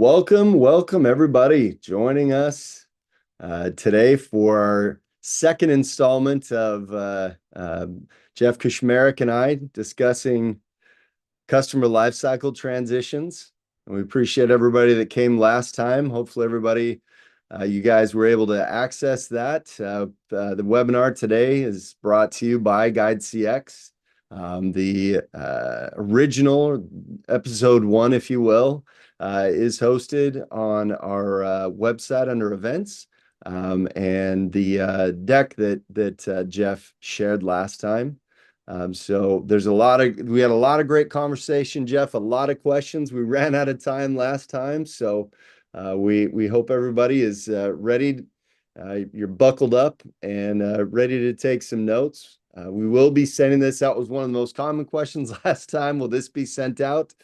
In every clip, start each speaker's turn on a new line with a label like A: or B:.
A: Welcome everybody joining us today for our second installment of Jeff Kushmerek and I discussing customer lifecycle transitions. And we appreciate everybody that came last time. Hopefully everybody, you guys were able to access that. The webinar today is brought to you by GuideCX. The original episode 1, if you will, is hosted on our website under events, and the deck that Jeff shared last time. So we had a lot of great conversation, Jeff, a lot of questions. We ran out of time last time, so we hope everybody is ready. You're buckled up and ready to take some notes. We will be sending this out. Was one of the most common questions last time. Will this be sent out?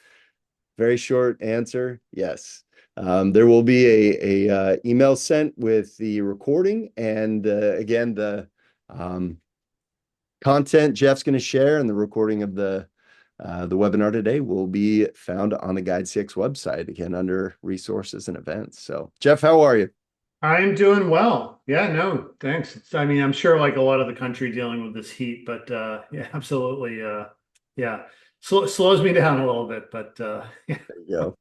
A: Very short answer, yes. There will be a email sent with the recording and again the content Jeff's going to share and the recording of the webinar today will be found on the GuideCX website, again under resources and events. So Jeff, how are you?
B: I'm doing well. Yeah, no, thanks. I'm sure like a lot of the country dealing with this heat, but yeah, absolutely. Yeah, slows me down a little bit, but yeah.
A: There you go.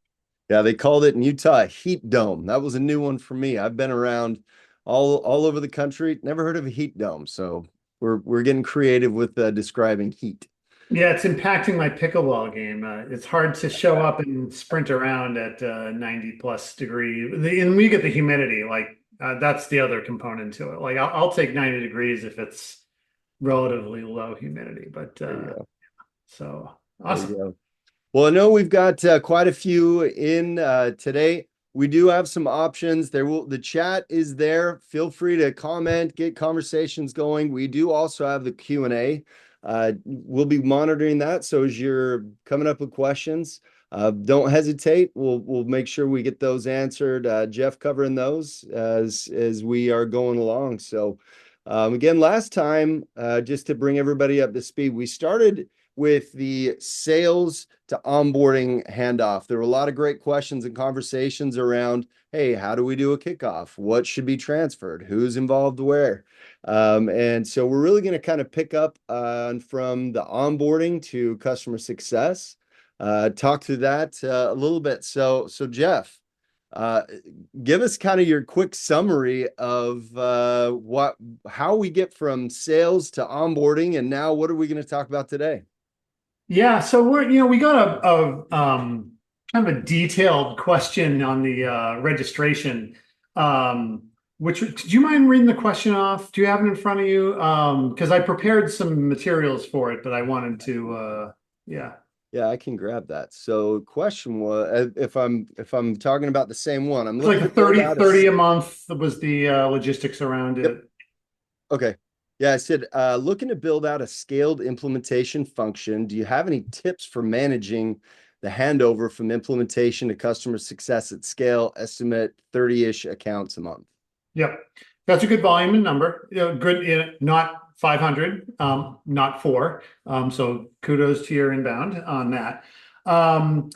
A: Yeah, they called it in Utah heat dome. That was a new one for me. I've been around all over the country, never heard of a heat dome. So we're getting creative with describing heat.
B: Yeah, it's impacting my pickleball game. It's hard to show up and sprint around at 90 plus degree. And we get the humidity, like that's the other component to it. Like I'll take 90 degrees if it's relatively low humidity, but so awesome.
A: Well, I know we've got quite a few in today. We do have some options. The chat is there. Feel free to comment, get conversations going. We do also have the Q&A. We'll be monitoring that. So as you're coming up with questions, don't hesitate. We'll make sure we get those answered. Jeff covering those as we are going along. So again, last time, just to bring everybody up to speed, we started with the sales to onboarding handoff. There were a lot of great questions and conversations around, hey, how do we do a kickoff? What should be transferred? Who's involved where? And so we're really going to kind of pick up from the onboarding to customer success, talk through that a little bit. So Jeff, give us kind of your quick summary of how we get from sales to onboarding, and now what are we going to talk about today?
B: Yeah, so we got a kind of a detailed question on the registration. Could you mind reading the question off? Do you have it in front of you? Because I prepared some materials for it, but I wanted to yeah.
A: Yeah, I can grab that. So question was, if I'm talking about the same one, I'm
B: It's
A: looking
B: like
A: to build
B: 30
A: out
B: 30 a month was the logistics around
A: Yep.
B: it.
A: Okay. Yeah, I said looking to build out a scaled implementation function. Do you have any tips for managing the handover from implementation to customer success at scale? Estimate 30-ish accounts a month.
B: Yep. That's a good volume and number. Good, not 500, not 4. So kudos to your inbound on that. I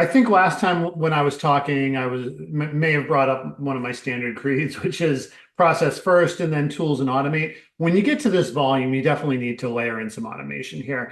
B: think last time when I was talking, may have brought up one of my standard creeds, which is process first and then tools and automate. When you get to this volume, you definitely need to layer in some automation here.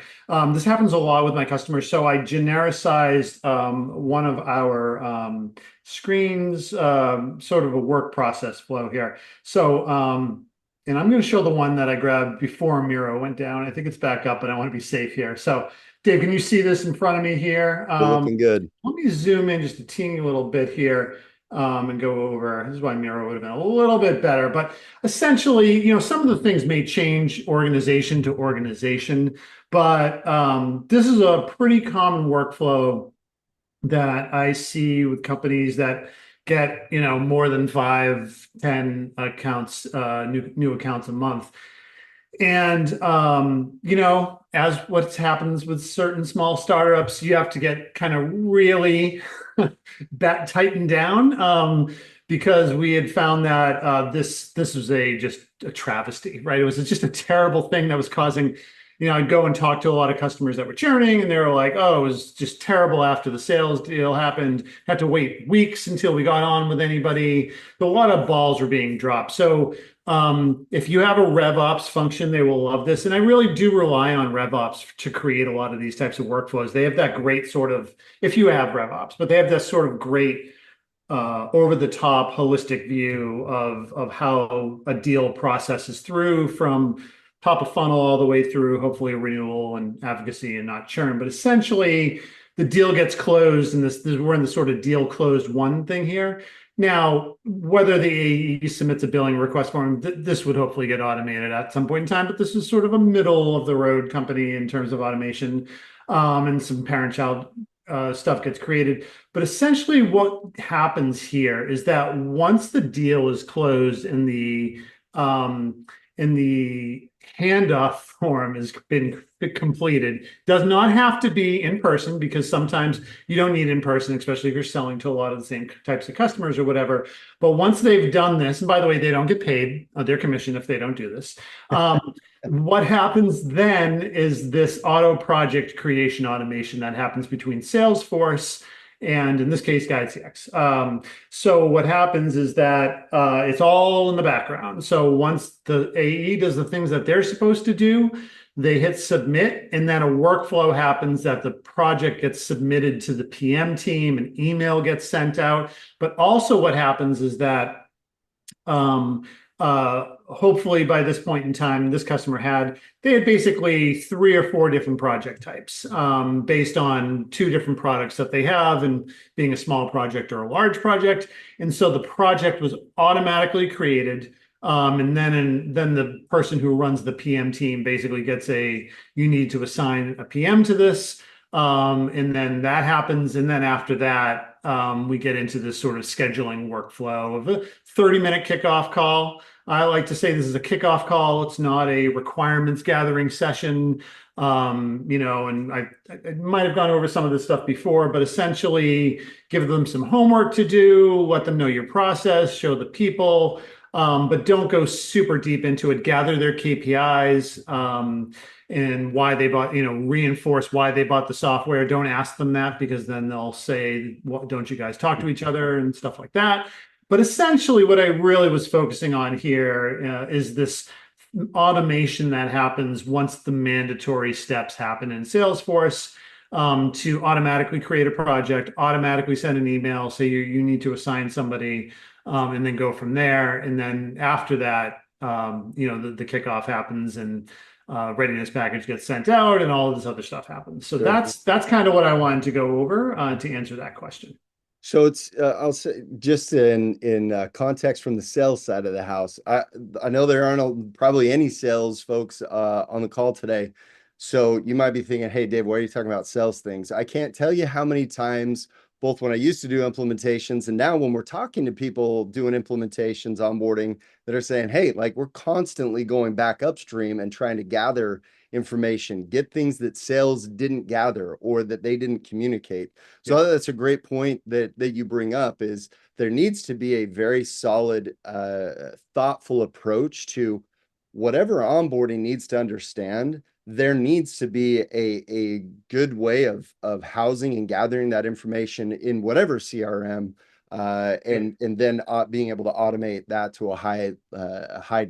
B: This happens a lot with my customers. So I genericized one of our screens, sort of a work process flow here. So, and I'm going to show the one that I grabbed before Miro went down. I think it's back up, but I want to be safe here. So Dave, can you see this in front of me here?
A: You're looking good.
B: Let me zoom in just a teeny little bit here and go over. This is why Miro would have been a little bit better. But essentially, some of the things may change organization to organization, but this is a pretty common workflow that I see with companies that get more than 5, 10 accounts, new accounts a month. And as what happens with certain small startups, you have to get kind of really tightened down because we had found that this was just a travesty, right? It was just a terrible thing that was causing I'd go and talk to a lot of customers that were churning, and they were like, "Oh, it was just terrible after the sales deal happened. Had to wait weeks until we got on with anybody." A lot of balls were being dropped. So if you have a RevOps function, they will love this. And I really do rely on RevOps to create a lot of these types of workflows. They have that great sort of, if you have RevOps, but they have this sort of great over the top holistic view of how a deal processes through from top of funnel all the way through, hopefully a renewal and advocacy and not churn. But essentially, the deal gets closed, and we're in the sort of deal closed one thing here. Now, whether the AE submits a billing request form, this would hopefully get automated at some point in time, but this is sort of a middle of the road company in terms of automation, and some parent-child stuff gets created. But essentially, what happens here is that once the deal is closed and the handoff form has been completed, does not have to be in person, because sometimes you don't need in person, especially if you're selling to a lot of the same types of customers or whatever. But once they've done this, and by the way, they don't get paid their commission if they don't do this. What happens then is this auto project creation automation that happens between Salesforce and, in this case, GuideCX. So what happens is that it's all in the background. So once the AE does the things that they're supposed to do, they hit submit, and then a workflow happens that the project gets submitted to the PM team, an email gets sent out. But also what happens is that hopefully by this point in time, they had basically 3 or 4 different project types based on 2 different products that they have, and being a small project or a large project. And so the project was automatically created. And then the person who runs the PM team basically gets you need to assign a PM to this. And then that happens. And then after that, we get into this sort of scheduling workflow of a 30-minute kickoff call. I like to say this is a kickoff call. It's not a requirements gathering session. And I might have gone over some of this stuff before, but essentially give them some homework to do, let them know your process, show the people, but don't go super deep into it. Gather their KPIs, and why they bought, reinforce why they bought the software. Don't ask them that, because then they'll say, well, don't you guys talk to each other and stuff like that. But essentially what I really was focusing on here is this automation that happens once the mandatory steps happen in Salesforce, to automatically create a project, automatically send an email, say you need to assign somebody, and then go from there. And then after that, the kickoff happens, and readiness package gets sent out, and all of this other stuff happens. So
A: Sure.
B: that's kind of what I wanted to go over to answer that question.
A: So it's I'll say, just in context from the sales side of the house. I know there aren't probably any sales folks on the call today. So you might be thinking, "Hey Dave, why are you talking about sales things?" I can't tell you how many times, both when I used to do implementations and now when we're talking to people doing implementations, onboarding, that are saying, "Hey, like, we're constantly going back upstream and trying to gather information, get things that sales didn't gather or that they didn't communicate." So that's a great point that you bring up, is there needs to be a very solid, thoughtful approach to whatever onboarding needs to understand. There needs to be a good way of housing and gathering that information in whatever CRM, and then being able to automate that to a high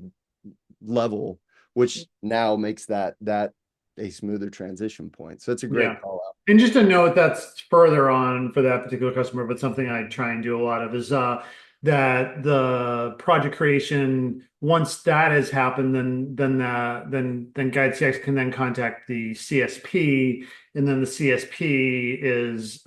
A: level, which now makes that a smoother transition point. So it's a great call out.
B: And just a note that's further on for that particular customer, but something I try and do a lot of is that the project creation, once that has happened, then GuideCX can then contact the CSP, and then the CSP is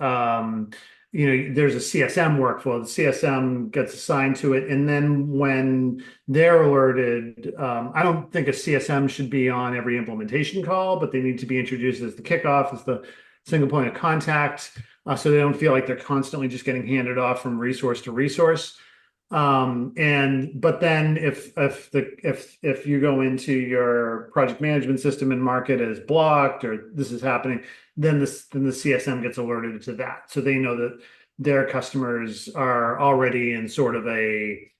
B: there's a CSM workflow. The CSM gets assigned to it, and then when they're alerted, I don't think a CSM should be on every implementation call, but they need to be introduced as the kickoff, as the single point of contact, so they don't feel like they're constantly just getting handed off from resource to resource. But then if you go into your project management system and mark it as blocked, or this is happening, then the CSM gets alerted to that, so they know that their customers are already in sort of a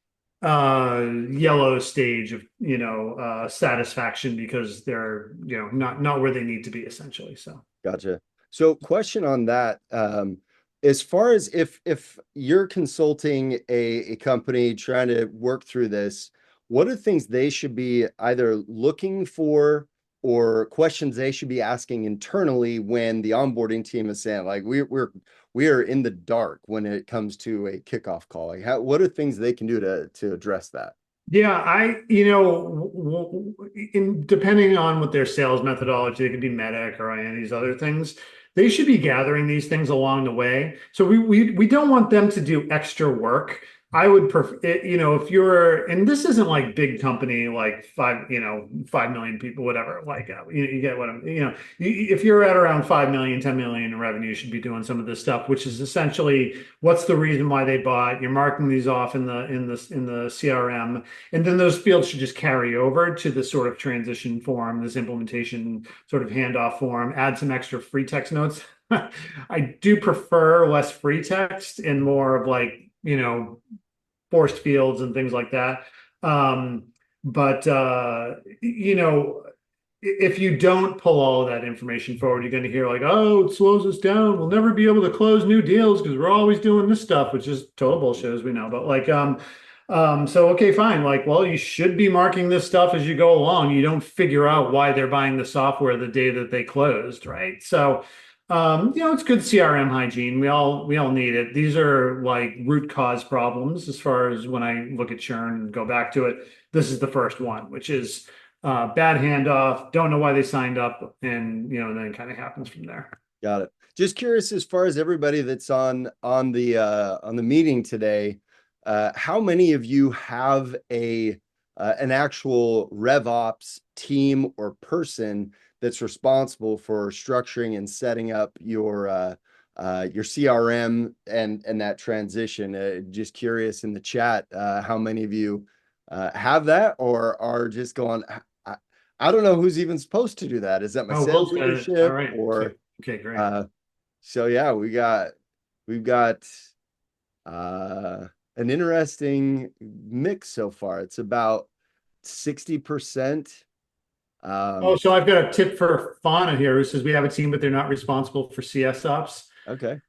B: yellow stage of satisfaction because they're not where they need to be essentially. So
A: Gotcha. So question on that, as far as if you're consulting a company trying to work through this, what are things they should be either looking for or questions they should be asking internally when the onboarding team is saying like we are in the dark when it comes to a kickoff call? Like what are things they can do to address that?
B: yeah, in depending on what their sales methodology, it could be medic or any of these other things. They should be gathering these things along the way. So we don't want them to do extra work. I would prefer, if you're, and this isn't like big company, like 5 million people, whatever. Like you get what if you're at around 5 million, 10 million in revenue, you should be doing some of this stuff, which is essentially what's the reason why they bought. You're marking these off in the CRM. And then those fields should just carry over to the sort of transition form, this implementation sort of handoff form, add some extra free text notes. I do prefer less free text and more of like, forced fields and things like that. But if you don't pull all of that information forward, you're going to hear like, oh, it slows us down. We'll never be able to close new deals because we're always doing this stuff, which is total bullshit, as we know. But like, so okay, fine. Like, well, you should be marking this stuff as you go along. You don't figure out why they're buying the software the day that they closed, right? So, it's good CRM hygiene. We all need it. These are like root cause problems as far as when I look at churn and go back to it. This is the first one, which is bad handoff, don't know why they signed up, and then it kind of happens from there.
A: Got it. Just curious, as far as everybody that's on the meeting today, how many of you have an actual RevOps team or person that's responsible for structuring and setting up your CRM and that transition? Just curious in the chat, how many of you have that or are just going, I don't know who's even supposed to do that. Is that my
B: Oh,
A: sales
B: Will's got it. All
A: leadership
B: right.
A: or
B: Okay, great.
A: uh so yeah, we've got an interesting mix so far. It's about 60%.
B: Oh,
A: Um
B: so I've got a tip for Fauna here who says we have a team, but they're not responsible for CS ops.
A: okay.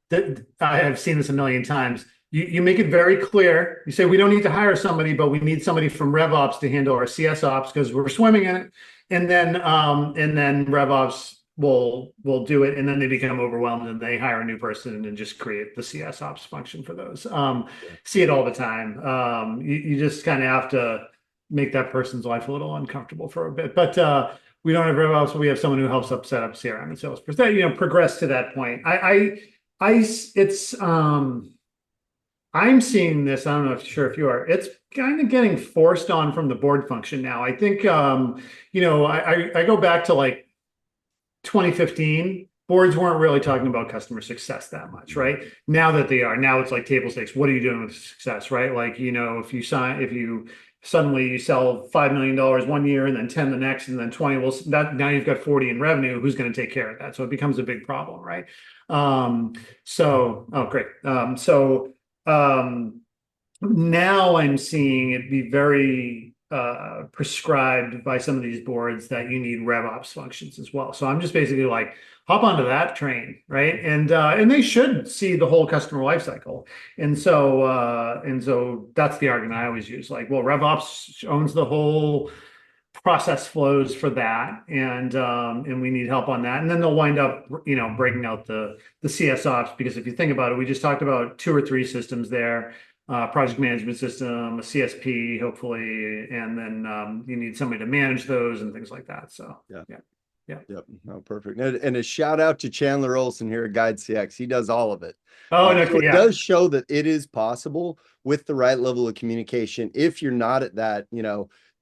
B: That I have seen this a million times. You make it very clear. You say we don't need to hire somebody, but we need somebody from RevOps to handle our CS ops because we're swimming in it. And then RevOps will do it, and then they become overwhelmed and they hire a new person and just create the CS ops function for those. See it all the time. You just kind of have to make that person's life a little uncomfortable for a bit. But we don't have RevOps, so we have someone who helps set up CRM and Salesforce. That progress to that point. It's I'm seeing this. I don't know if sure if you are. It's kind of getting forced on from the board function now. I think I go back to like 2015. Boards weren't really talking about customer success that much, right? Now that they are, now it's like table stakes. What are you doing with success, right? Like, if you suddenly you sell $5 million one year and then 10 the next and then 20, well, that now you've got 40 in revenue. Who's going to take care of that? So it becomes a big problem, right? Oh, great. Now I'm seeing it be very prescribed by some of these boards that you need RevOps functions as well. So I'm just basically like, hop onto that train, right? And they should see the whole customer lifecycle. And so that's the argument I always use. Like, well, RevOps owns the whole process flows for that, and we need help on that. And then they'll wind up, breaking out the CS ops, because if you think about it, we just talked about two or three systems there, project management system, a CSP, hopefully, and then you need somebody to manage those and things like that. So
A: Yeah.
B: yeah. Yeah.
A: Yep. No, perfect. And a shout out to Chandler Olson here at Guide CX. He does all of it.
B: Oh, no,
A: So it
B: yeah.
A: does show that it is possible with the right level of communication. If you're not at that,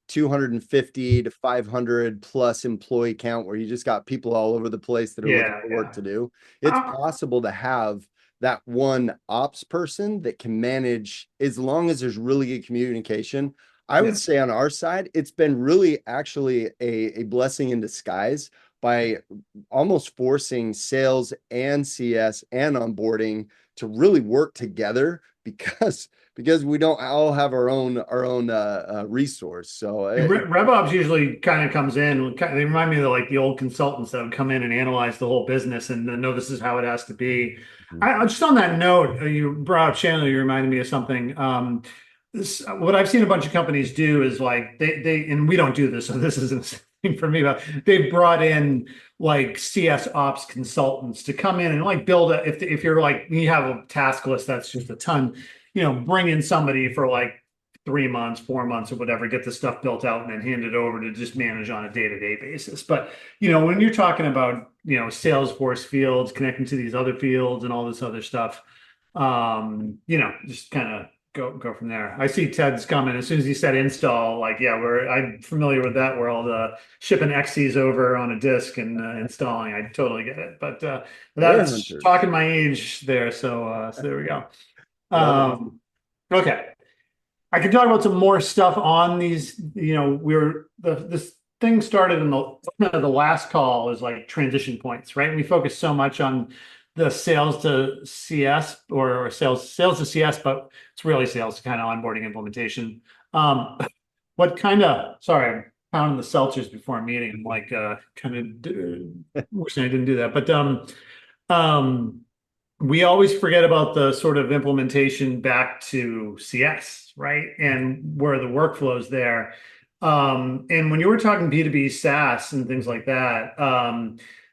A: 250 to 500 plus employee count where you just got people all over the place that are looking
B: Yeah,
A: for work
B: yeah.
A: to do, it's possible to have that one ops person that can manage as long as there's really good communication. I would
B: Yeah.
A: say on our side, it's been really actually a blessing in disguise by almost forcing sales and CS and onboarding to really work together because we don't all have our own resource. So
B: And RevOps usually kind of comes in. They remind me of like the old consultants that would come in and analyze the whole business and then know this is how it has to be. Just on that note, you brought up Chandler. You reminded me of something. What I've seen a bunch of companies do is like they and we don't do this, so this isn't a thing for me. But they've brought in like CS ops consultants to come in and like build a. If you're like you have a task list that's just a ton, bring in somebody for like 3 months, 4 months, or whatever, get the stuff built out and then hand it over to just manage on a day-to-day basis. But when you're talking about Salesforce fields connecting to these other fields and all this other stuff, just kind of go from there. I see Ted's comment as soon as he said install, like, yeah, I'm familiar with that world, shipping XCs over on a disk and installing. I totally get it. But that's talking my age there. So there we go. Okay. I can talk about some more stuff on these. This thing started in the last call is like transition points, right? And we focus so much on the sales to CS or sales to CS, but it's really sales to kind of onboarding implementation. Sorry, I'm pounding the seltzers before a meeting. I'm like kind of wishing I didn't do that, but we always forget about the sort of implementation back to CS, right? And where the workflows there. And when you were talking B2B SaaS and things like that,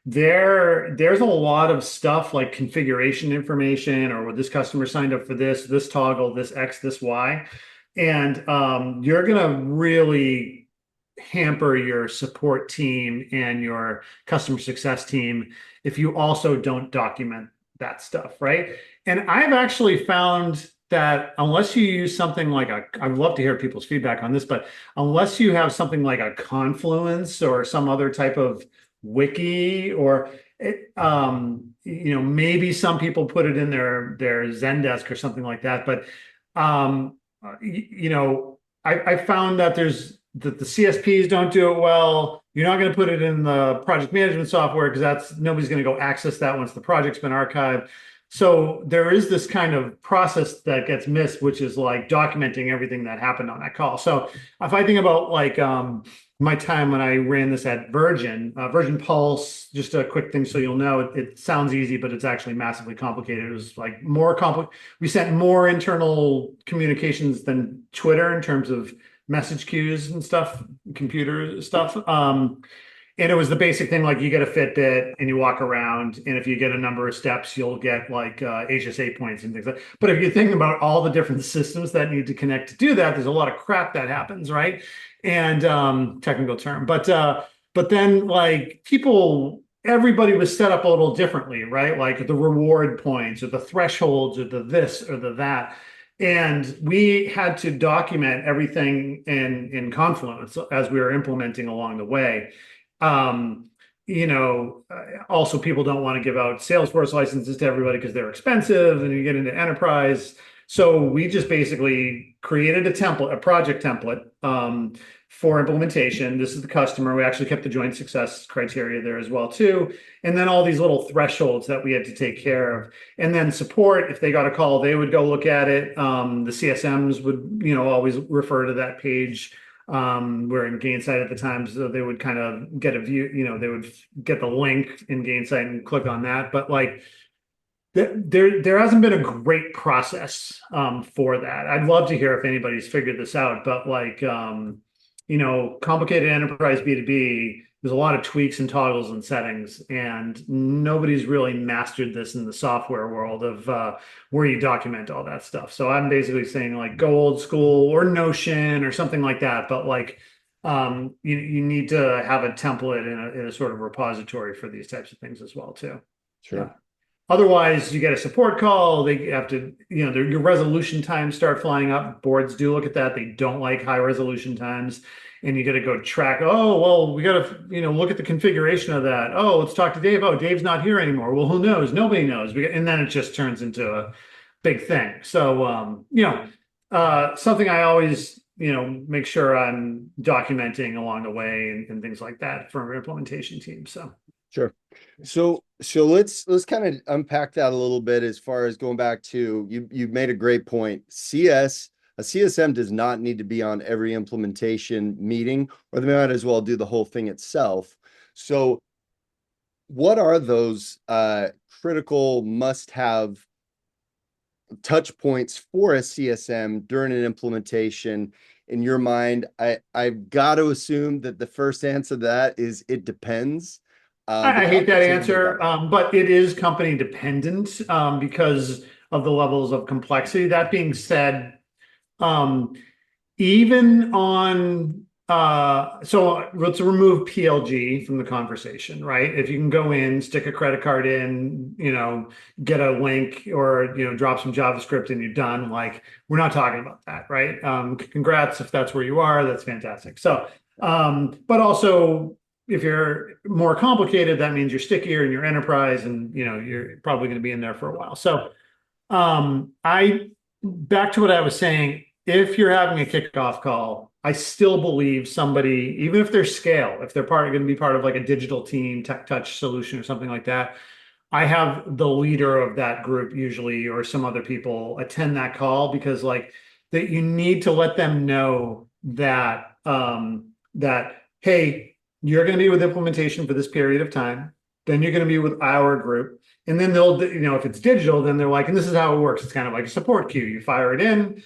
B: there's a lot of stuff like configuration information or this customer signed up for this toggle, this X, this Y. And you're going to really hamper your support team and your customer success team if you also don't document that stuff, right? And I've actually found that unless you use something like I'd love to hear people's feedback on this, but unless you have something like a Confluence or some other type of wiki or maybe some people put it in their Zendesk or something like that. But I found that that the CSPs don't do it well. You're not going to put it in the project management software because nobody's going to go access that once the project's been archived. So there is this kind of process that gets missed, which is like documenting everything that happened on that call. So if I think about like my time when I ran this at Virgin Pulse, just a quick thing so you'll know, it sounds easy, but it's actually massively complicated. It was like more complicated. We sent more internal communications than Twitter in terms of message queues and stuff, computer stuff. And it was the basic thing, like you get a Fitbit and you walk around, and if you get a number of steps, you'll get like HSA points and things like that. But if you think about all the different systems that need to connect to do that, there's a lot of crap that happens, right? And technical term, but then like everybody was set up a little differently, right? Like the reward points or the thresholds or the this or the that. And we had to document everything in Confluence as we were implementing along the way. Also people don't want to give out Salesforce licenses to everybody because they're expensive and you get into enterprise. So we just basically created a project template for implementation. This is the customer. We actually kept the joint success criteria there as well too. And then all these little thresholds that we had to take care of. And then support, if they got a call, they would go look at it. The CSMs would, always refer to that page. We're in Gainsight at the time, so they would kind of get a view, they would get the link in Gainsight and click on that. But like there hasn't been a great process for that. I'd love to hear if anybody's figured this out, but like complicated enterprise B2B, there's a lot of tweaks and toggles and settings, and nobody's really mastered this in the software world of where you document all that stuff. So I'm basically saying like go old school or Notion or something like that, but like you need to have a template in a sort of repository for these types of things as well too.
A: Sure.
B: Yeah. Otherwise, you get a support call. They have to, your resolution times start flying up. Boards do look at that. They don't like high resolution times. And you got to go track. Oh, well, we got to, look at the configuration of that. Oh, let's talk to Dave. Oh, Dave's not here anymore. Well, who knows? Nobody knows. And then it just turns into a big thing. So, something I always, make sure I'm documenting along the way and things like that for our implementation team. So.
A: Sure. So let's kind of unpack that a little bit as far as going back to you made a great point. A CSM does not need to be on every implementation meeting, or they might as well do the whole thing itself. So what are those critical must-have touch points for a CSM during an implementation? In your mind, I've got to assume that the first answer to that is it depends.
B: I
A: But
B: hate
A: talk
B: that
A: to us a little bit about
B: answer,
A: it.
B: but it is company dependent because of the levels of complexity. That being said, um, even on so let's remove PLG from the conversation, right? If you can go in, stick a credit card in, get a link or drop some JavaScript and you're done. Like we're not talking about that, right? Congrats if that's where you are, that's fantastic. So, but also if you're more complicated, that means you're stickier in your enterprise and you're probably going to be in there for a while. So I back to what I was saying. If you're having a kickoff call, I still believe somebody, even if they're scale, if they're going to be part of like a digital team, tech touch solution or something like that, I have the leader of that group usually or some other people attend that call because like that you need to let them know that hey, you're going to be with implementation for this period of time, then you're going to be with our group. And then they'll, if it's digital, then they're like, and this is how it works. It's kind of like a support queue. You fire it in.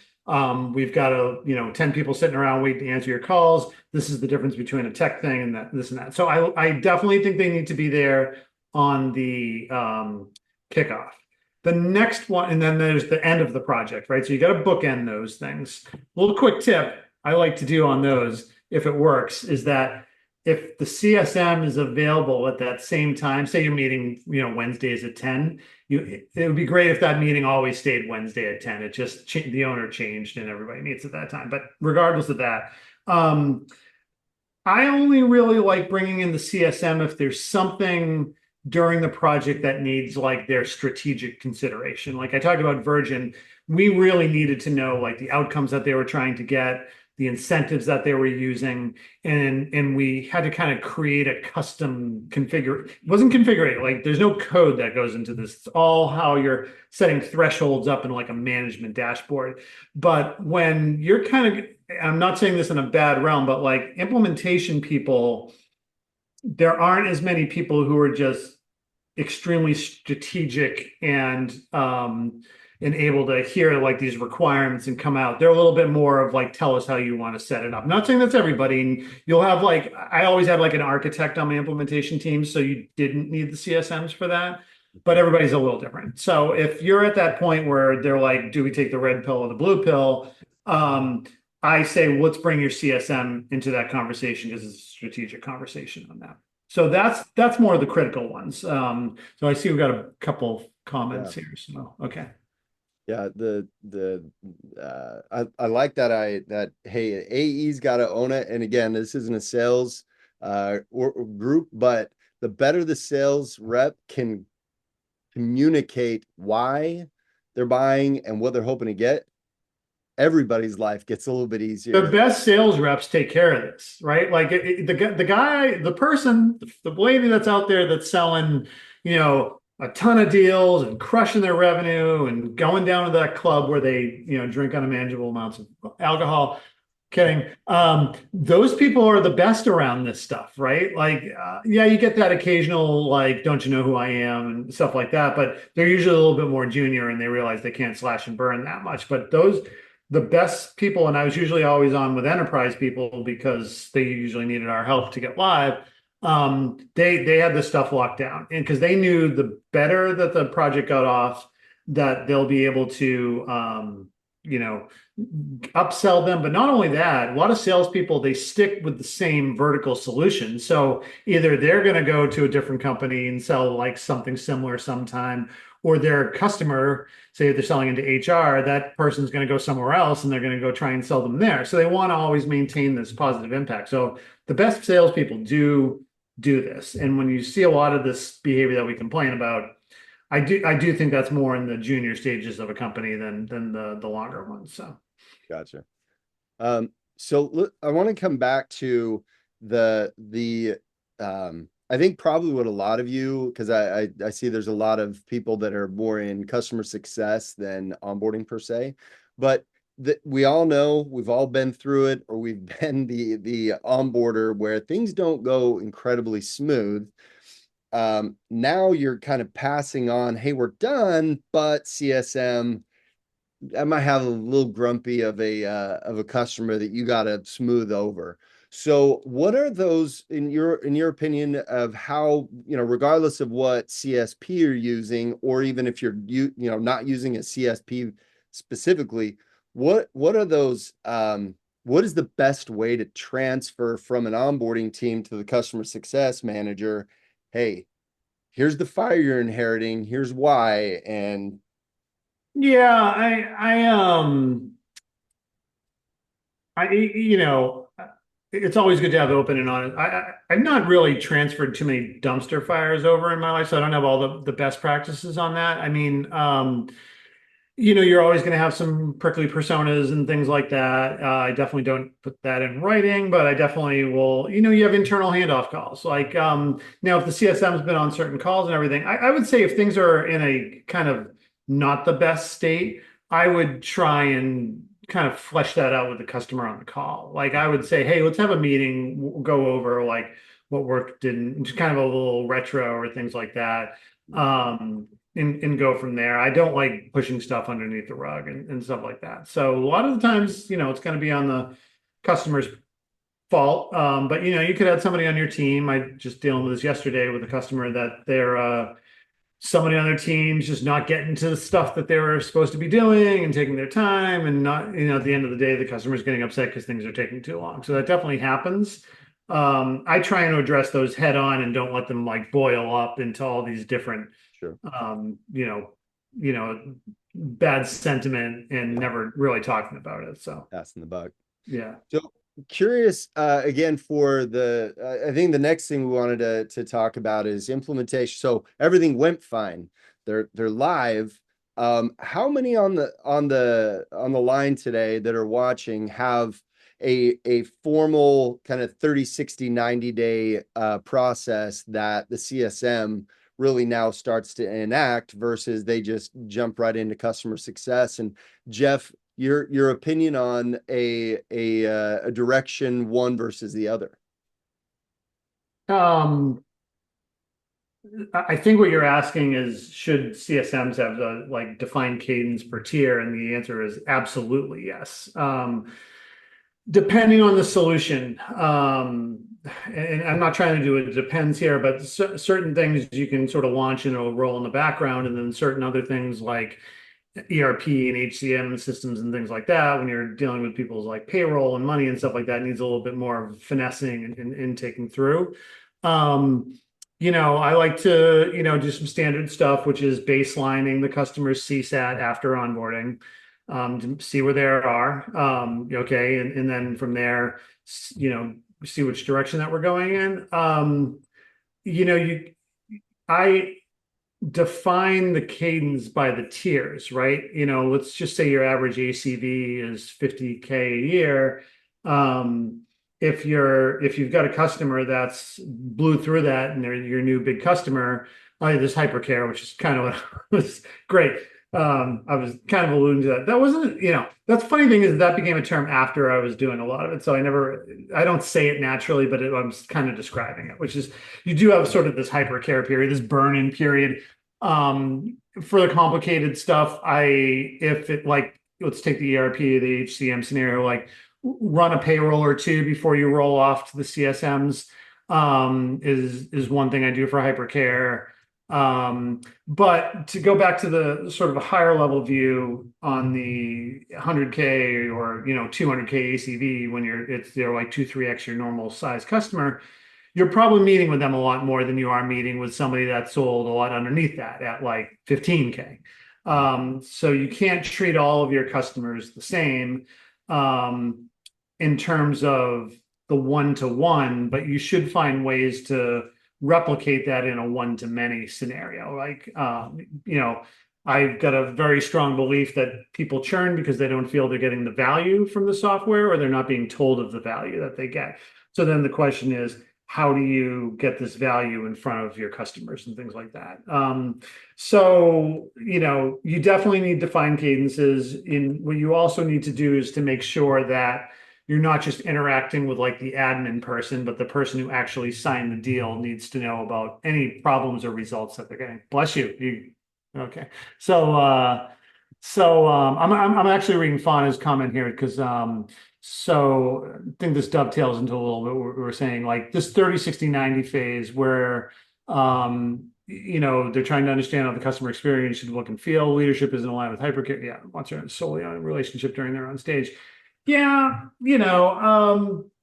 B: We've got 10 people sitting around waiting to answer your calls. This is the difference between a tech thing and that, this and that. So I definitely think they need to be there on the kickoff. The next one, and then there's the end of the project, right? So you got to bookend those things. A little quick tip I like to do on those, if it works, is that if the CSM is available at that same time, say you're meeting, Wednesdays at 10, it would be great if that meeting always stayed Wednesday at 10. It just the owner changed and everybody meets at that time. But regardless of that, I only really like bringing in the CSM if there's something during the project that needs like their strategic consideration. Like I talked about Virgin, we really needed to know like the outcomes that they were trying to get, the incentives that they were using, and we had to kind of create a custom configure. It wasn't configured, like there's no code that goes into this. It's all how you're setting thresholds up in like a management dashboard. But when you're kind of, I'm not saying this in a bad realm, but like implementation people, there aren't as many people who are just extremely strategic and able to hear like these requirements and come out. They're a little bit more of like, tell us how you want to set it up. I'm not saying that's everybody. And you'll have like, I always had like an architect on my implementation team, so you didn't need the CSMs for that. But everybody's a little different. So if you're at that point where they're like, do we take the red pill or the blue pill? I say, let's bring your CSM into that conversation because it's a strategic conversation on that. So that's more of the critical ones. So I see we've got a couple
A: Yeah.
B: comments here. So okay.
A: Yeah, I like that hey, AE's got to own it. And again, this isn't a sales or group, but the better the sales rep can communicate why they're buying and what they're hoping to get, everybody's life gets a little bit
B: The
A: easier.
B: best sales reps take care of this, right? Like the guy, the person, the lady that's out there that's selling, a ton of deals and crushing their revenue and going down to that club where they, drink unmanageable amounts of alcohol. Kidding. Those people are the best around this stuff, right? Like, yeah, you get that occasional, like, don't you know who I am and stuff like that, but they're usually a little bit more junior and they realize they can't slash and burn that much. But the best people, and I was usually always on with enterprise people because they usually needed our help to get live. They had this stuff locked down, and because they knew the better that the project got off, that they'll be able to, you know, upsell them. But not only that, a lot of salespeople, they stick with the same vertical solution. So either they're going to go to a different company and sell like something similar sometime, or their customer, say if they're selling into HR, that person's going to go somewhere else and they're going to go try and sell them there. So they want to always maintain this positive impact. So the best salespeople do this. And when you see a lot of this behavior that we complain about, I do think that's more in the junior stages of a company than the longer ones. So
A: Gotcha. So I want to come back to the I think probably what a lot of you, because I see there's a lot of people that are more in customer success than onboarding per se, but we all know we've all been through it, or we've been the onboarder where things don't go incredibly smooth. Now you're kind of passing on, hey, we're done, but CSM, I might have a little grumpy of a customer that you got to smooth over. So what are those in your opinion of how, regardless of what CSP you're using, or even if you're not using a CSP specifically, what are those what is the best way to transfer from an onboarding team to the customer success manager? Hey, here's the fire you're inheriting, here's why, and
B: Yeah, you know, it's always good to have open and honest. I've not really transferred too many dumpster fires over in my life, so I don't have all the best practices on that. I mean, you're always going to have some prickly personas and things like that. I definitely don't put that in writing, but I definitely will. You have internal handoff calls. Like now, if the CSM's been on certain calls and everything, I would say if things are in a kind of not the best state, I would try and kind of flesh that out with the customer on the call. Like I would say, hey, let's have a meeting, we'll go over like what worked and just kind of a little retro or things like that. Um, and go from there. I don't like pushing stuff underneath the rug and stuff like that. So a lot of the times, it's going to be on the customer's fault. But you could have somebody on your team. I just dealing with this yesterday with a customer that they're somebody on their team's just not getting to the stuff that they were supposed to be doing and taking their time and not, at the end of the day, the customer's getting upset because things are taking too long. So that definitely happens. I try and address those head on and don't let them like boil up into all these different
A: sure,
B: um, you know, bad sentiment and never really talking about it. So
A: passing the buck.
B: yeah.
A: So curious, again, for I think the next thing we wanted to talk about is implementation. So everything went fine. They're live. How many on the line today that are watching have a formal kind of 30, 60, 90-day process that the CSM really now starts to enact versus they just jump right into customer success? And Jeff, your opinion on a direction one versus the other.
B: Um, I think what you're asking is should CSMs have the like defined cadence per tier? And the answer is absolutely yes. Depending on the solution. And I'm not trying to do it depends here, but certain things you can sort of launch and it'll roll in the background, and then certain other things like ERP and HCM systems and things like that, when you're dealing with people's like payroll and money and stuff like that, needs a little bit more finessing and taking through. I like to, do some standard stuff, which is baselining the customer's CSAT after onboarding, to see where they are. Okay. And then from there, see which direction that we're going in. You know, you, I define the cadence by the tiers, right? Let's just say your average ACV is 50K a year. If you've got a customer that's blew through that and they're your new big customer, there's hypercare, which is kind of what was great. I was kind of alluding to that. That wasn't, that's the funny thing is that became a term after I was doing a lot of it. So I don't say it naturally, but I'm kind of describing it, which is you do have sort of this hypercare period, this burn-in period. For the complicated stuff, if it like, let's take the ERP, the HCM scenario, like run a payroll or two before you roll off to the CSMs, is one thing I do for hypercare. But to go back to the sort of a higher level view on the 100K or 200K ACV, when they're like 2-3x your normal size customer, you're probably meeting with them a lot more than you are meeting with somebody that sold a lot underneath that at like 15K. So you can't treat all of your customers the same in terms of the one-to-one, but you should find ways to replicate that in a one-to-many scenario. Like, I've got a very strong belief that people churn because they don't feel they're getting the value from the software or they're not being told of the value that they get. So then the question is, how do you get this value in front of your customers and things like that. So, you definitely need to find cadences. In what you also need to do is to make sure that you're not just interacting with like the admin person, but the person who actually signed the deal needs to know about any problems or results that they're getting. Bless you. Okay. So, I'm actually reading Fauna's comment here because so I think this dovetails into a little bit what we were saying, like this 30, 60, 90 phase where they're trying to understand how the customer experience should look and feel. Leadership isn't aligned with hypercare. Yeah, wants to solely on a relationship during their own stage. Yeah,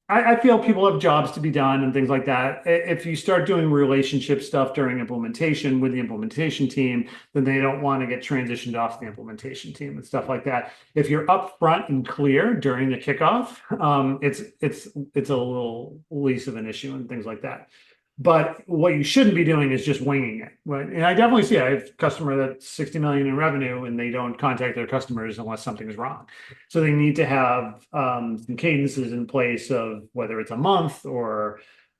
B: I feel people have jobs to be done and things like that. If you start doing relationship stuff during implementation with the implementation team, then they don't want to get transitioned off the implementation team and stuff like that. If you're upfront and clear during the kickoff, it's a little least of an issue and things like that. But what you shouldn't be doing is just winging it. Right? And I definitely see I have a customer that's 60 million in revenue and they don't contact their customers unless something is wrong. So they need to have some cadences in place of whether it's a month or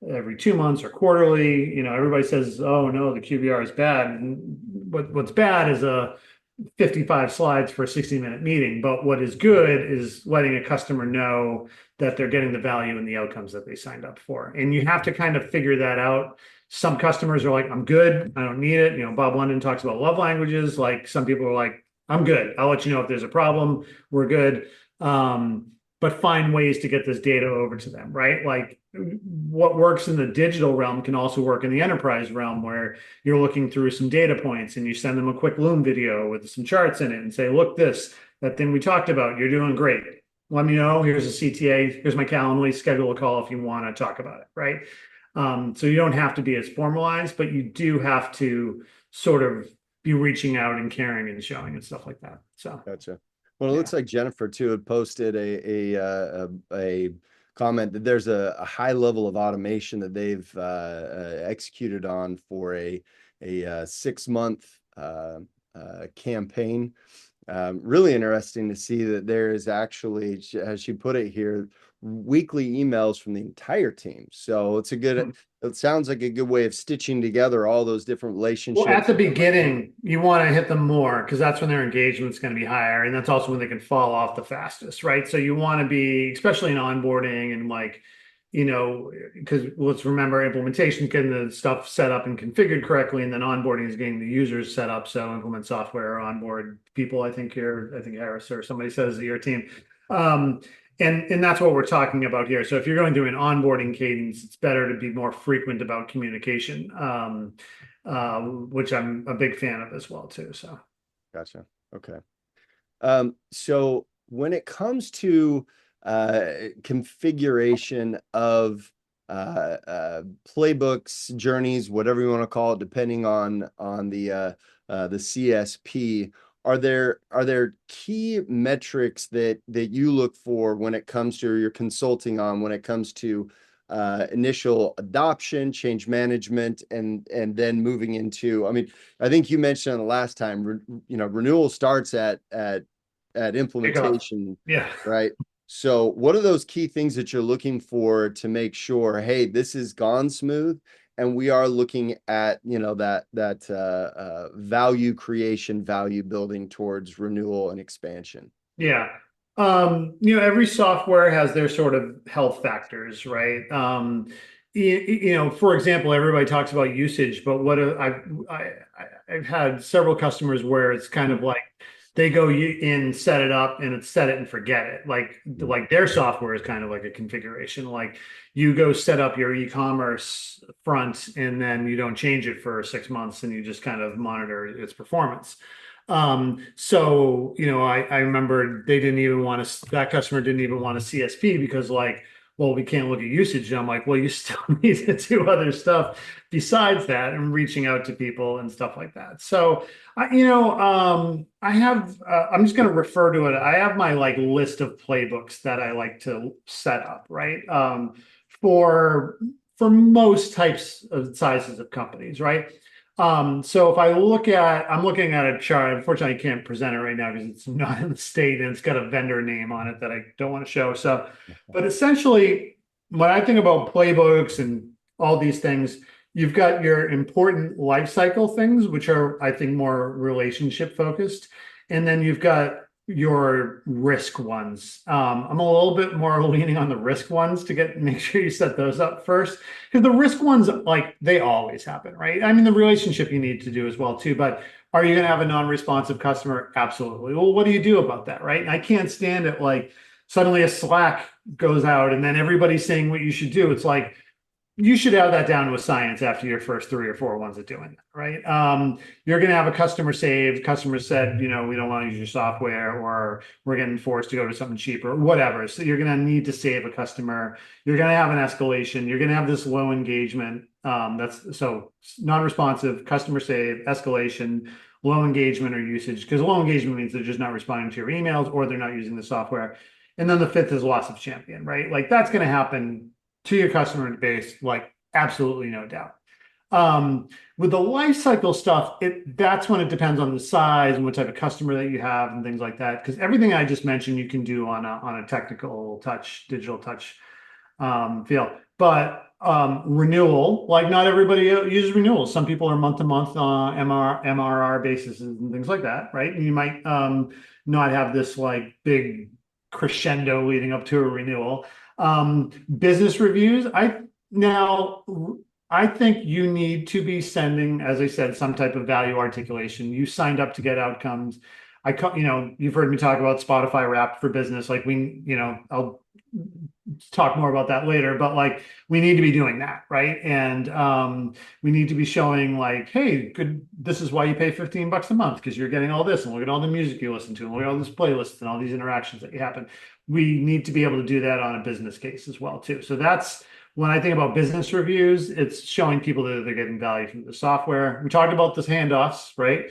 B: every 2 months or quarterly. Everybody says, oh no, the QBR is bad. And what's bad is a 55 slides for a 60-minute meeting. But what is good is letting a customer know that they're getting the value and the outcomes that they signed up for. And you have to kind of figure that out. Some customers are like, I'm good. I don't need it. Bob London talks about love languages. Like some people are like, I'm good. I'll let you know if there's a problem. We're good. But find ways to get this data over to them, right? Like what works in the digital realm can also work in the enterprise realm where you're looking through some data points and you send them a quick Loom video with some charts in it and say, look, that thing we talked about, you're doing great. Let me know. Here's a CTA. Here's my Calendly. Schedule a call if you want to talk about it, right? So you don't have to be as formalized, but you do have to sort of be reaching out and caring and showing and stuff like that. So
A: Gotcha. Well, it looks like Jennifer too had posted a comment that there's a high level of automation that they've executed on for a 6-month campaign. Really interesting to see that there is actually, as she put it here, weekly emails from the entire team. So it sounds like a good way of stitching together all those different relationships.
B: Well, at the beginning, you want to hit them more because that's when their engagement's going to be higher. And that's also when they can fall off the fastest, right? So you want to be, especially in onboarding and like, because let's remember implementation, getting the stuff set up and configured correctly, and then onboarding is getting the users set up. So implement software, onboard people. I think Harris or somebody says your team. And that's what we're talking about here. So if you're going through an onboarding cadence, it's better to be more frequent about communication, which I'm a big fan of as well too. So,
A: gotcha. Okay. So when it comes to configuration of playbooks, journeys, whatever you want to call it, depending on the CSP, are there key metrics that you look for when it comes to your consulting on when it comes to initial adoption, change management, and then moving into, I mean, I think you mentioned the last time, renewal starts at implementation,
B: yeah,
A: right? So what are those key things that you're looking for to make sure, hey, this has gone smooth, and we are looking at, that value creation, value building towards renewal and expansion?
B: yeah. Every software has their sort of health factors, right? For example, everybody talks about usage, but I've had several customers where it's kind of like they go in, set it up, and it's set it and forget it. Like their software is kind of like a configuration. Like you go set up your e-commerce front, and then you don't change it for 6 months, and you just kind of monitor its performance. I remember that customer didn't even want a CSP because well, we can't look at usage. And I'm like, well, you still need to do other stuff besides that and reaching out to people and stuff like that. So, I'm just going to refer to it. I have my list of playbooks that I like to set up, right? For most types of sizes of companies, right? So if I'm looking at a chart, unfortunately I can't present it right now because it's not in the state and it's got a vendor name on it that I don't want to show. So, but essentially when I think about playbooks and all these things. You've got your important life cycle things, which are, I think, more relationship focused. And then you've got your risk ones. I'm a little bit more leaning on the risk ones to make sure you set those up first. Because the risk ones, like they always happen, right? I mean, the relationship you need to do as well too, but are you going to have a non-responsive customer? Absolutely. Well, what do you do about that, right? And I can't stand it like suddenly a Slack goes out and then everybody's saying what you should do. It's like, you should have that down to a science after your first 3 or 4 ones of doing that, right? You're going to have a customer saved. Customer said, we don't want to use your software, or we're getting forced to go to something cheaper, whatever. So you're going to need to save a customer. You're going to have an escalation. You're going to have this low engagement. That's so non-responsive, customer save, escalation, low engagement or usage, because low engagement means they're just not responding to your emails or they're not using the software. And then the fifth is loss of champion, right? Like that's going to happen to your customer base, like absolutely no doubt. With the life cycle stuff, that's when it depends on the size and what type of customer that you have and things like that. Because everything I just mentioned, you can do on a technical touch, digital touch feel. But renewal, like not everybody uses renewals. Some people are month to month MRR basis and things like that, right? And you might not have this like big crescendo leading up to a renewal. Business reviews. I think you need to be sending, as I said, some type of value articulation. You signed up to get outcomes. You've heard me talk about Spotify Wrapped for Business. Like I'll talk more about that later, but like we need to be doing that, right? And we need to be showing like, hey, good, this is why you pay $15 a month, because you're getting all this, and look at all the music you listen to, and look at all this playlists and all these interactions that you happen. We need to be able to do that on a business case as well too. So that's when I think about business reviews, it's showing people that they're getting value from the software. We talked about this handoffs, right?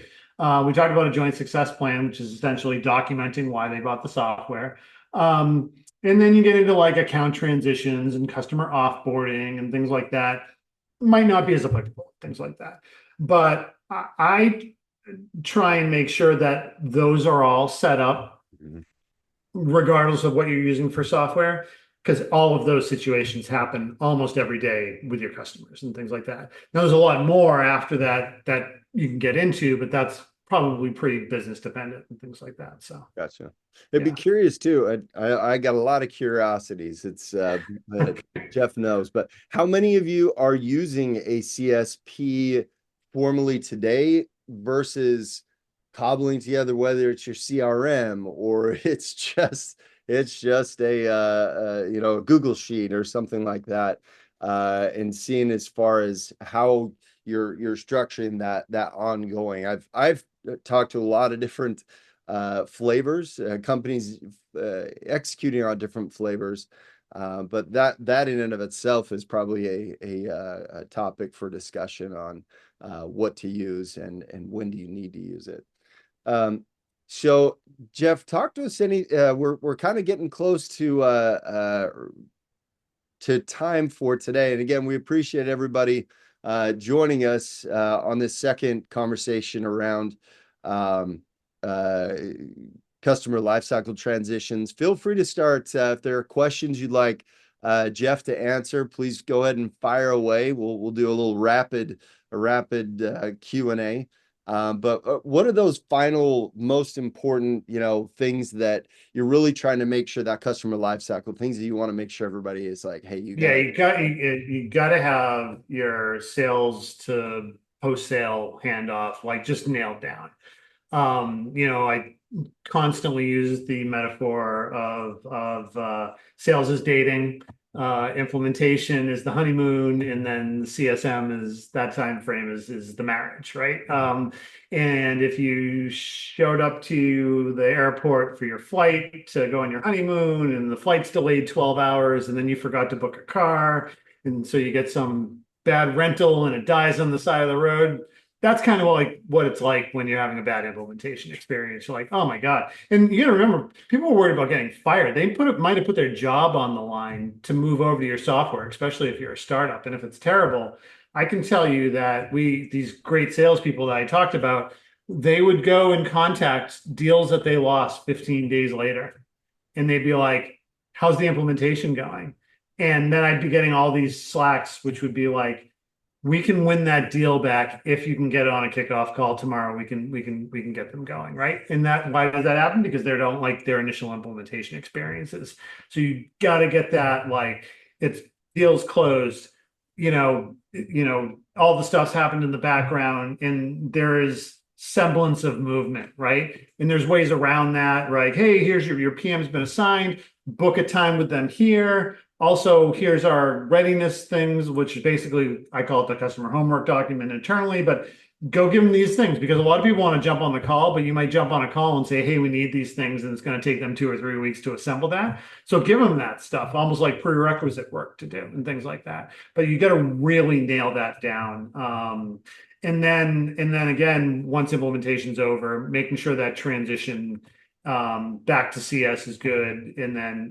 B: We talked about a joint success plan, which is essentially documenting why they bought the software. And then you get into like account transitions and customer offboarding and things like that. Might not be as applicable, things like that. But I try and make sure that those are all set up, regardless of what you're using for software, because all of those situations happen almost every day with your customers and things like that. Now, there's a lot more after that you can get into, but that's probably pretty business dependent and things like that. So
A: Gotcha. I'd be curious too. I got a lot of curiosities. It's that Jeff knows, but how many of you are using a CSP formally today versus cobbling together, whether it's your CRM or it's just a Google sheet or something like that, and seeing as far as how you're structuring that ongoing. I've talked to a lot of different flavors, companies executing on different flavors, but that in and of itself is probably a topic for discussion on what to use and when do you need to use it. So Jeff, talk to us. We're kind of getting close to time for today, and again, we appreciate everybody joining us on this second conversation around customer lifecycle transitions. Feel free to start if there are questions you'd like Jeff to answer. Please go ahead and fire away. We'll do a little rapid Q&A. But what are those final most important things that you're really trying to make sure that customer lifecycle, things that you want to make sure everybody is like, hey, you
B: got to have your sales to post-sale handoff like just nailed down. I constantly use the metaphor of sales is dating, implementation is the honeymoon, and then the CSM is that time frame is the marriage, right? And if you showed up to the airport for your flight to go on your honeymoon and the flight's delayed 12 hours and then you forgot to book a car, and so you get some bad rental and it dies on the side of the road, that's kind of like what it's like when you're having a bad implementation experience. You're like, oh my God. And you gotta remember, people are worried about getting fired. They might have put their job on the line to move over to your software, especially if you're a startup. And if it's terrible, I can tell you that these great salespeople that I talked about, they would go and contact deals that they lost 15 days later. And they'd be like, how's the implementation going? And then I'd be getting all these slacks, which would be like, we can win that deal back if you can get on a kickoff call tomorrow. We can get them going, right? And that why does that happen? Because they don't like their initial implementation experiences. So you got to get that like it's deals closed, all the stuff's happened in the background, and there is semblance of movement, right? And there's ways around that, right? Hey, here's your PM's been assigned, book a time with them here. Also, here's our readiness things, which basically I call it the customer homework document internally, but go give them these things because a lot of people want to jump on the call, but you might jump on a call and say, hey, we need these things, and it's going to take them 2 or 3 weeks to assemble that. So give them that stuff, almost like prerequisite work to do and things like that. But you got to really nail that down. And then again, once implementation's over, making sure that transition back to CS is good. And then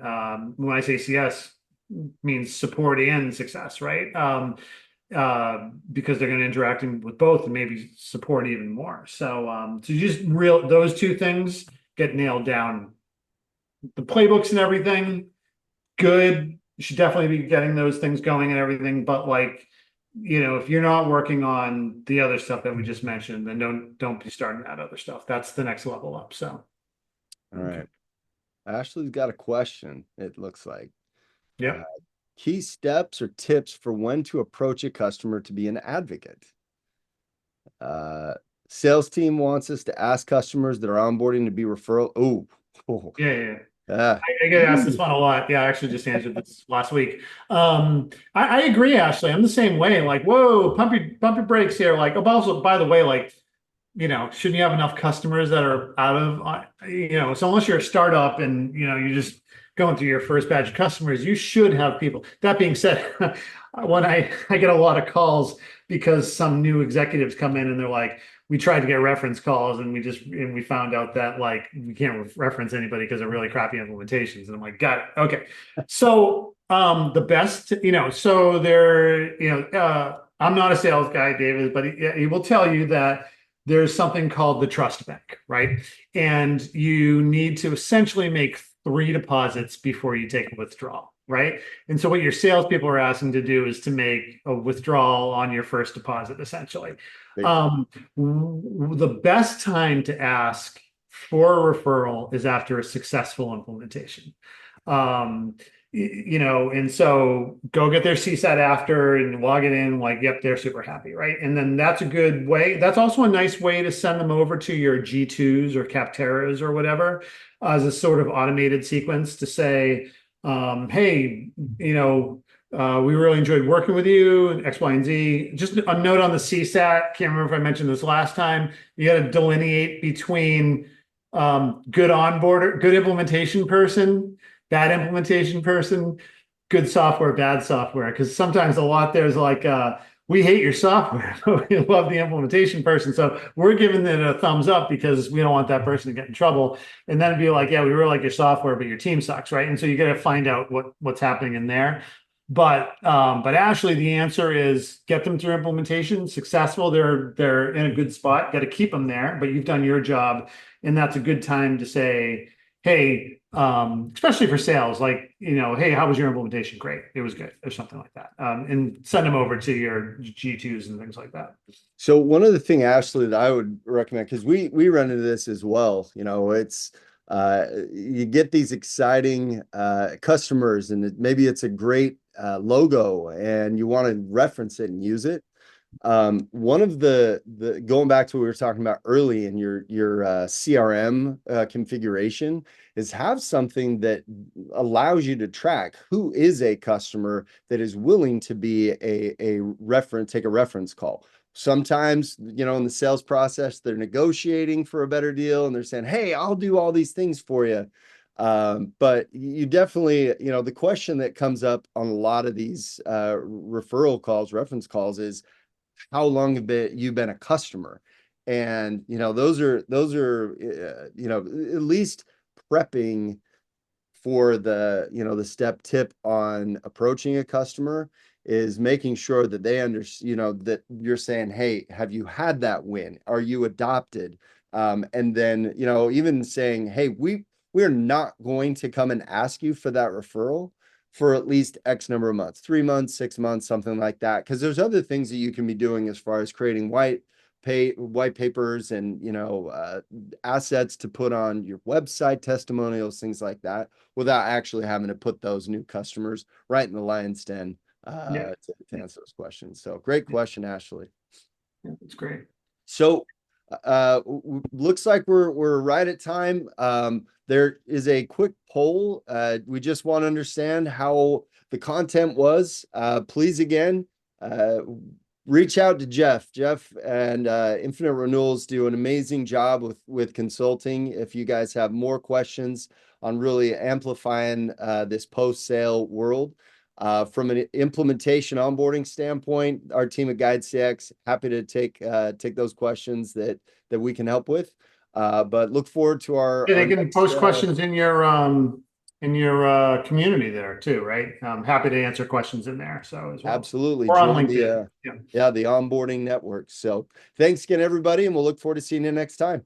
B: when I say CS, means support and success, right? Because they're going to interact with both and maybe support even more. So just those two things get nailed down. The playbooks and everything, good. You should definitely be getting those things going and everything. But like, if you're not working on the other stuff that we just mentioned, then don't be starting that other stuff. That's the next level up. So,
A: All
B: okay.
A: right. Ashley's got a question, it looks like. Uh,
B: Yep.
A: Key steps or tips for when to approach a customer to be an advocate. Uh, Sales team wants us to ask customers that are onboarding to be referral. Oh,
B: Yeah, yeah, yeah.
A: yeah.
B: I get asked this one a lot. Yeah, I actually just answered this last week. I agree, Ashley. I'm the same way. Like, whoa, pump your brakes here. Like, oh, also, by the way, like, shouldn't you have enough customers that are out of, so unless you're a startup and, you're just going through your first batch of customers, you should have people. That being said, when I get a lot of calls because some new executives come in and they're like, we tried to get reference calls and we found out that like we can't reference anybody because of really crappy implementations. And I'm like, got it. Okay. So the best, so there, I'm not a sales guy, David, but he will tell you that there's something called the trust bank, right? And you need to essentially make 3 deposits before you take a withdrawal, right? And so what your salespeople are asking to do is to make a withdrawal on your first deposit, essentially.
A: Big time.
B: The best time to ask for a referral is after a successful implementation. Um, and so go get their CSAT after and log it in, like, yep, they're super happy, right? And then that's a good way. That's also a nice way to send them over to your G2s or Capteras or whatever as a sort of automated sequence to say, hey, we really enjoyed working with you, X, Y, and Z. Just a note on the CSAT. Can't remember if I mentioned this last time. You got to delineate between good onboarder, good implementation person, bad implementation person, good software, bad software. Because sometimes a lot there's like, we hate your software, but we love the implementation person. So we're giving it a thumbs up because we don't want that person to get in trouble. And then be like, yeah, we really like your software, but your team sucks, right? And so you got to find out what's happening in there. But Ashley, the answer is get them through implementation, successful. They're in a good spot. Got to keep them there, but you've done your job, and that's a good time to say, hey, especially for sales, like, hey, how was your implementation? Great, it was good, or something like that, and send them over to your G2s and things like that.
A: So one other thing, Ashley, that I would recommend, because we run into this as well, it's you get these exciting customers and maybe it's a great logo and you want to reference it and use it. One of the going back to what we were talking about early in your CRM configuration is have something that allows you to track who is a customer that is willing to be take a reference call. Sometimes, in the sales process, they're negotiating for a better deal and they're saying, hey, I'll do all these things for you. But you definitely, the question that comes up on a lot of these referral calls, reference calls is, how long have you been a customer? And those are at least prepping for the step tip on approaching a customer is making sure that they understand, that you're saying, hey, have you had that win? Are you adopted? And then even saying, hey, we're not going to come and ask you for that referral, for at least X number of months, 3 months, 6 months, something like that. Because there's other things that you can be doing as far as creating white papers and assets to put on your website, testimonials, things like that, without actually having to put those new customers right in the lion's den
B: Yeah,
A: to answer those questions. So great question, Ashley.
B: yeah, that's great.
A: So looks like we're right at time. There is a quick poll. We just want to understand how the content was. Please again, reach out to Jeff. Jeff and Infinite Renewals do an amazing job with consulting. If you guys have more questions on really amplifying this post-sale world, from an implementation onboarding standpoint, our team at GuideCX happy to take those questions that we can help with. But look forward to
B: Yeah,
A: our
B: they can
A: next.
B: post questions in your community there too, right? I'm happy to answer questions in there, so as well.
A: Absolutely
B: Or on
A: join
B: LinkedIn.
A: the
B: Yeah.
A: the onboarding network. So thanks again, everybody, and we'll look forward to seeing you next time.